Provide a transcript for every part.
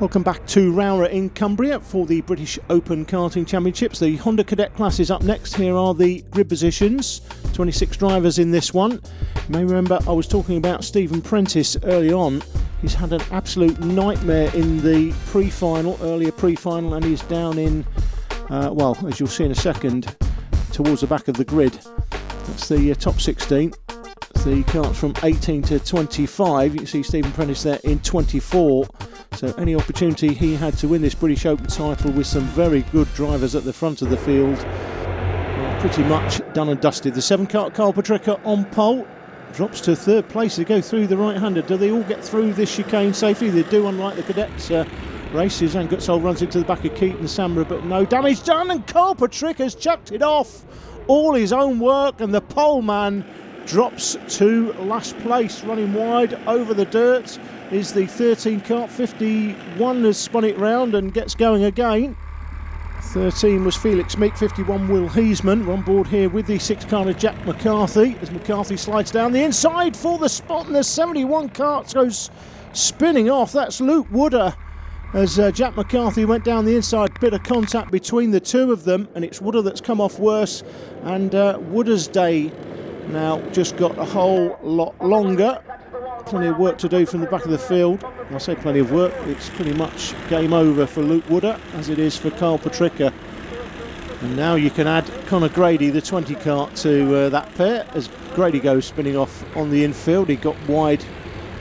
Welcome back to Rowrah in Cumbria for the British Open Karting Championships. The Honda Cadet class is up next. Here are the grid positions. 26 drivers in this one. You may remember I was talking about Stephen Prentice early on. He's had an absolute nightmare in the pre-final, earlier pre-final, and he's down in, well, as you'll see in a second, towards the back of the grid. That's the top 16. The karts from 18 to 25. You can see Stephen Prentice there in 24. So any opportunity he had to win this British Open title with some very good drivers at the front of the field, well, pretty much done and dusted. The 7 kart Karl Patrica on pole, drops to 3rd place. They go through the right-hander. Do they all get through this chicane safely? They do, unlike the Cadets race. Suzanne Gutzol runs into the back of Keaton Sambra, but no damage done, and Karl Patrica has chucked it off. All his own work, and the pole man drops to last place. Running wide over the dirt is the 13 kart. 51 has spun it round and gets going again. 13 was Felix Meek, 51 Will Heisman. On board here with the 6 karter Jack McCarthy, as McCarthy slides down the inside for the spot, and the 71 kart goes spinning off. That's Luke Wooder, as Jack McCarthy went down the inside. Bit of contact between the two of them, and it's Wooder that's come off worse, and Wooder's day now just got a whole lot longer. Plenty of work to do from the back of the field. I say plenty of work, it's pretty much game over for Luke Wooder, as it is for Karl Patrica. And now you can add Connor Grady, the 20 kart, to that pair, as Grady goes spinning off on the infield. He got wide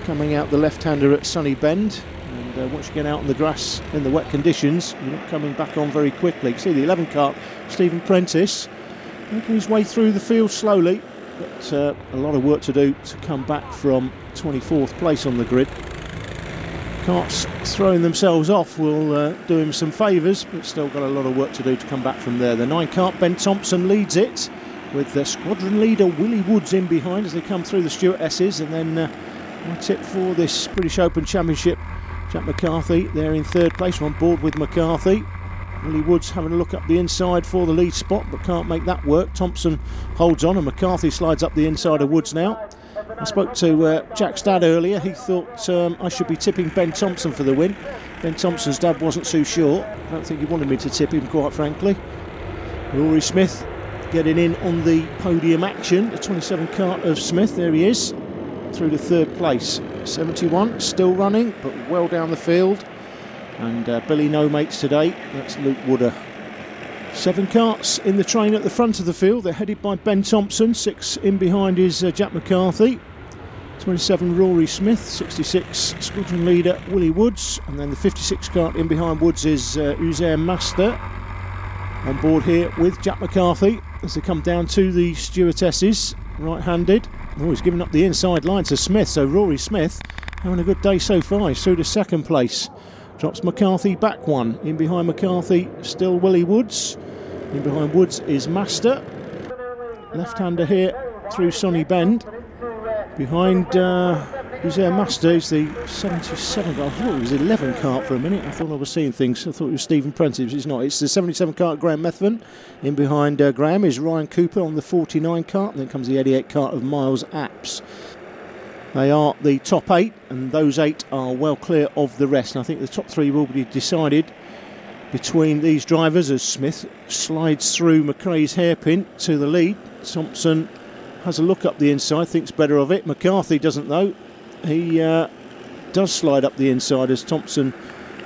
coming out the left-hander at Sunny Bend, and once you get out on the grass in the wet conditions, you're not coming back on very quickly. You see the 11 kart, Stephen Prentice, making his way through the field slowly. But a lot of work to do to come back from 24th place on the grid. Karts throwing themselves off will do him some favours, but still got a lot of work to do to come back from there. The 9 kart Ben Thompson leads it, with the squadron leader Willie Woods in behind as they come through the Stuart S's. And then my tip for this British Open Championship, Jack McCarthy there in 3rd place. We're on board with McCarthy. Willie Woods having a look up the inside for the lead spot, but can't make that work. Thompson holds on, and McCarthy slides up the inside of Woods now. I spoke to Jack's dad earlier. He thought I should be tipping Ben Thompson for the win. Ben Thompson's dad wasn't too sure. I don't think he wanted me to tip him, quite frankly. Rory Smith getting in on the podium action. The 27 kart of Smith, there he is, through to 3rd place. 71 still running, but well down the field. And Billy no mates today, that's Luke Wooder. 7 karts in the train at the front of the field. They're headed by Ben Thompson. 6 in behind is Jack McCarthy. 27 Rory Smith. 66 squadron leader Willie Woods. And then the 56 kart in behind Woods is Uzair Master. On board here with Jack McCarthy as they come down to the stewardesses, right-handed. Oh, he's giving up the inside line to Smith, so Rory Smith having a good day so far. He's through to 2nd place. Drops McCarthy back 1. In behind McCarthy, still Willie Woods. In behind Woods is Master. Left-hander here through Sonny Bend. Behind who's there? Master is the 77. I thought it was 11 kart for a minute. I thought I was seeing things. I thought it was Stephen Prentice. It's not. It's the 77 kart Graham Methven. In behind Graham is Ryan Cooper on the 49 kart. And then comes the 88 kart of Miles Apps. They are the top 8, and those 8 are well clear of the rest. And I think the top 3 will be decided between these drivers as Smith slides through McRae's hairpin to the lead. Thompson has a look up the inside, thinks better of it. McCarthy doesn't though. He does slide up the inside as Thompson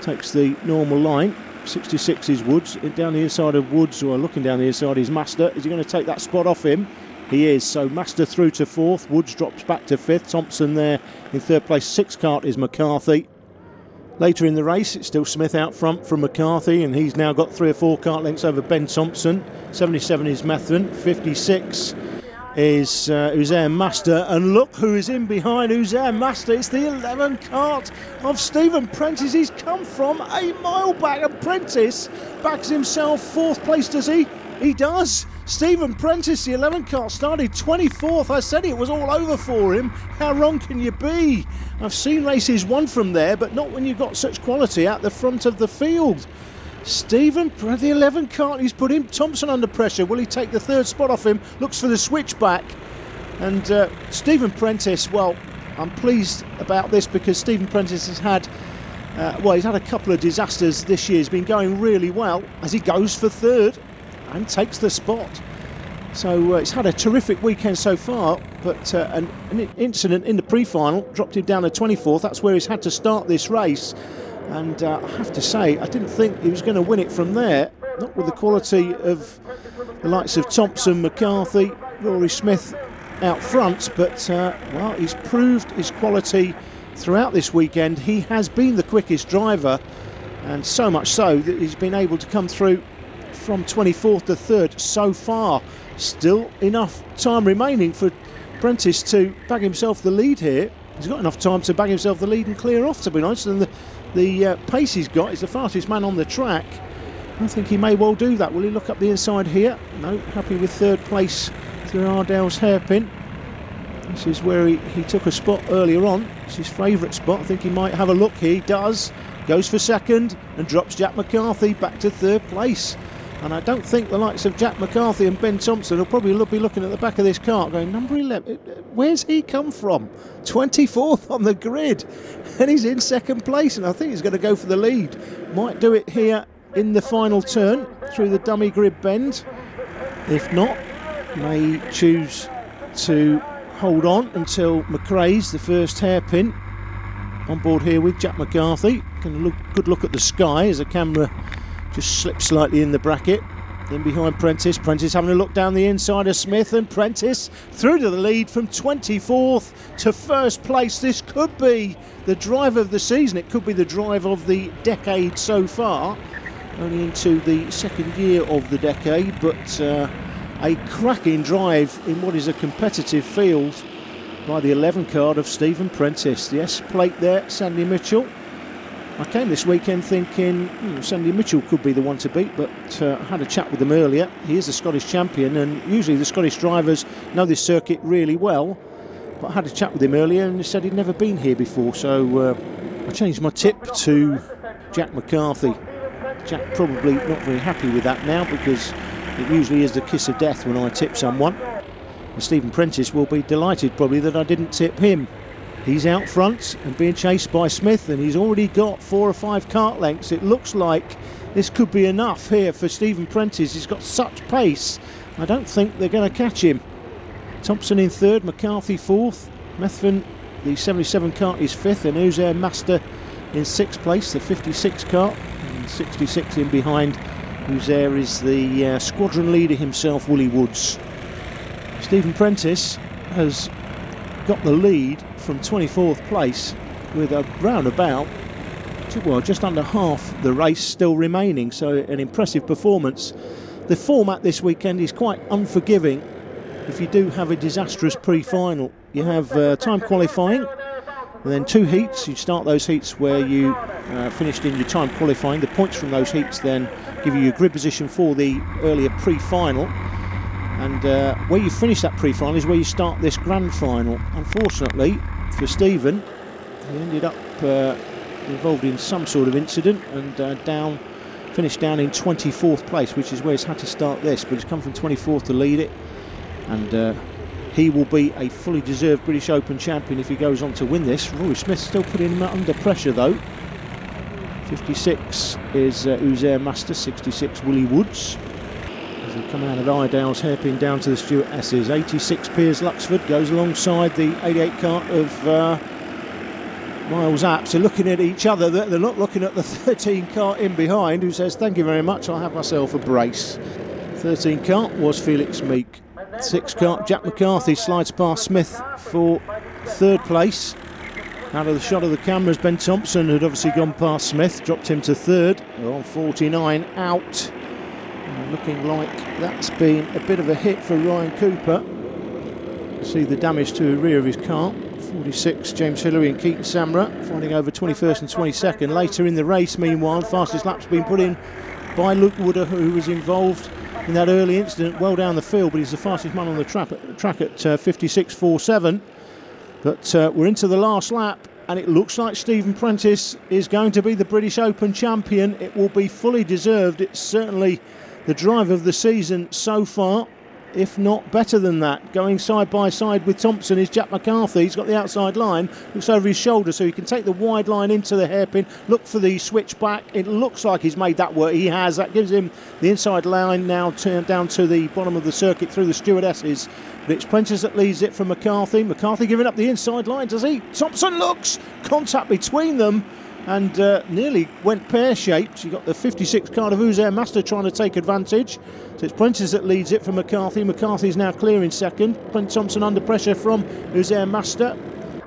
takes the normal line. 66 is Woods. Down the inside of Woods, or looking down the inside, is Master. Is he going to take that spot off him? He is, so Master through to 4th, Woods drops back to 5th, Thompson there in 3rd place. 6 kart is McCarthy. Later in the race, it's still Smith out front from McCarthy, and he's now got 3 or 4 kart lengths over Ben Thompson. 77 is Methven, 56 is Uzair Master, and look who is in behind Uzair Master. It's the 11 kart of Stephen Prentice. He's come from a mile back, and Prentice backs himself 4th place, does he? He does. Stephen Prentice, the 11 kart, started 24th. I said it was all over for him. How wrong can you be? I've seen races won from there, but not when you've got such quality at the front of the field. Stephen, the 11 kart, he's put him. Thompson under pressure. Will he take the 3rd spot off him? Looks for the switchback. And Stephen Prentice, well, I'm pleased about this because Stephen Prentice has had well, he's had a couple of disasters this year. He's been going really well as he goes for third and takes the spot. So it's had a terrific weekend so far, but an incident in the pre-final dropped him down to 24th. That's where he's had to start this race. And I have to say, I didn't think he was going to win it from there. Not with the quality of the likes of Thompson, McCarthy, Rory Smith out front, but well, he's proved his quality throughout this weekend. He has been the quickest driver, and so much so that he's been able to come through from 24th to 3rd so far. Still enough time remaining for Prentice to bag himself the lead here. He's got enough time to bag himself the lead and clear off, to be honest, and the pace he's got is the fastest man on the track. I think he may well do that. Will he look up the inside here? No, happy with 3rd place through Ardell's hairpin. This is where he took a spot earlier on. It's his favourite spot. I think he might have a look here. He does. Goes for 2nd and drops Jack McCarthy back to 3rd place. And I don't think the likes of Jack McCarthy and Ben Thompson will probably be looking at the back of this cart going, number 11, where's he come from? 24th on the grid, and he's in 2nd place, and I think he's going to go for the lead. Might do it here in the final turn through the dummy grid bend. If not, may choose to hold on until McRae's the first hairpin. On board here with Jack McCarthy. Good look at the sky as the camera just slips slightly in the bracket. In behind Prentice. Prentice having a look down the inside of Smith, and Prentice through to the lead from 24th to 1st place. This could be the drive of the season. It could be the drive of the decade so far. Only into the 2nd year of the decade, but a cracking drive in what is a competitive field by the 11 card of Stephen Prentice. The S plate there, Sandy Mitchell. I came this weekend thinking Sandy Mitchell could be the one to beat, but I had a chat with him earlier. He is a Scottish champion, and usually the Scottish drivers know this circuit really well. But I had a chat with him earlier, and he said he'd never been here before, so I changed my tip to Jack McCarthy. Jack probably not very happy with that now, because it usually is the kiss of death when I tip someone. And Stephen Prentice will be delighted probably that I didn't tip him. He's out front and being chased by Smith, and he's already got 4 or 5 kart lengths. It looks like this could be enough here for Stephen Prentice. He's got such pace, I don't think they're going to catch him. Thompson in 3rd, McCarthy 4th, Methven, the 77 kart, is 5th, and Uzair Master in 6th place, the 56 kart, and 66 in behind. Uzair is the squadron leader himself, Willie Woods. Stephen Prentice has got the lead from 24th place with a roundabout, well, just under half the race still remaining, so an impressive performance. The format this weekend is quite unforgiving if you do have a disastrous pre-final. You have time qualifying, and then 2 heats. You start those heats where you finished in your time qualifying. The points from those heats then give you your grid position for the earlier pre-final. And where you finish that pre-final is where you start this grand final. Unfortunately for Stephen, he ended up involved in some sort of incident and finished down in 24th place, which is where he's had to start this. But he's come from 24th to lead it, and he will be a fully deserved British Open champion if he goes on to win this. Rory Smith still putting him under pressure though. 56 is Uzair Master, 66 Willie Woods. As they come out of Iredale's hairpin down to the Stuart S's. 86 Piers Luxford goes alongside the 88 kart of Miles Apps. They're looking at each other. They're not looking at the 13 kart in behind, who says, thank you very much, I'll have myself a brace. 13 kart was Felix Meek. 6 kart, Jack McCarthy slides past Smith for 3rd place. Out of the shot of the cameras, Ben Thompson had obviously gone past Smith, dropped him to 3rd. They're on 49 out. Looking like that's been a bit of a hit for Ryan Cooper. You see the damage to the rear of his car. 46 James Hillary and Keaton Samra finding over 21st and 22nd. Later in the race, meanwhile, fastest lap's been put in by Luke Wooder, who was involved in that early incident well down the field, but he's the fastest man on the track at 56.47. But we're into the last lap, and it looks like Stephen Prentice is going to be the British Open champion. It will be fully deserved. It's certainly the drive of the season so far. if not better than that. Going side by side with Thompson is Jack McCarthy. He's got the outside line, looks over his shoulder, so he can take the wide line into the hairpin, look for the switch back. It looks like he's made that work. He has. That gives him the inside line now turned down to the bottom of the circuit through the stewardesses. But it's Prentice that leads it from McCarthy. McCarthy giving up the inside line, does he? Thompson looks! Contact between them. And nearly went pear-shaped. You got the 56 Cardiff Air Master trying to take advantage. So it's Prentice that leads it from McCarthy. McCarthy's now clear in second. Brent Thompson under pressure from Air Master.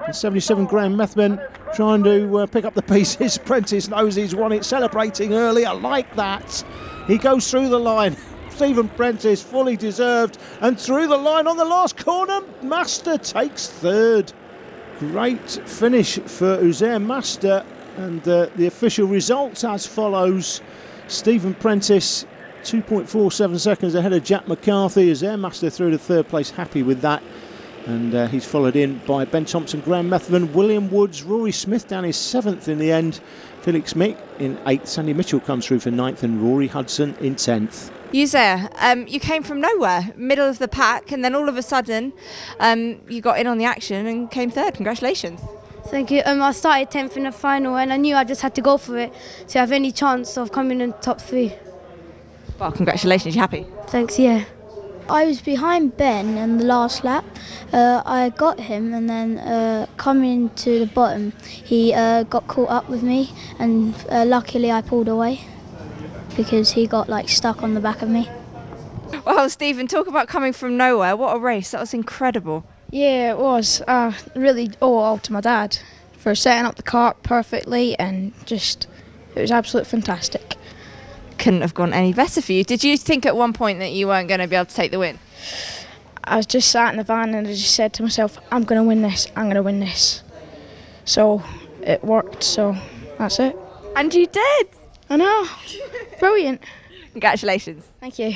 And 77 Graham Methven trying to pick up the pieces. Prentice knows he's won it, celebrating early. I like that. He goes through the line. Stephen Prentice, fully deserved. And through the line on the last corner. Master takes third. Great finish for Air Master. And the official results as follows. Stephen Prentice 2.47 seconds ahead of Jack McCarthy as Air Master through to third place, happy with that. And he's followed in by Ben Thompson, Graham Methven, William Woods, Rory Smith down his 7th in the end, Felix Mick in 8th, Sandy Mitchell comes through for 9th and Rory Hudson in 10th. You came from nowhere, middle of the pack, and then all of a sudden you got in on the action and came third. Congratulations. Thank you. I started 10th in the final and I knew I just had to go for it to have any chance of coming in the top 3. Well, congratulations, you happy? Thanks, yeah. I was behind Ben in the last lap. I got him and then coming to the bottom, he got caught up with me and luckily I pulled away because he got stuck on the back of me. Well, Stephen, talk about coming from nowhere. What a race, that was incredible. Yeah, it was. Really all to my dad for setting up the kart perfectly and it was absolutely fantastic. Couldn't have gone any better for you. Did you think at one point that you weren't going to be able to take the win? I was just sat in the van and I just said to myself, I'm going to win this, I'm going to win this. So it worked, so that's it. And you did! I know. Brilliant. Congratulations. Thank you.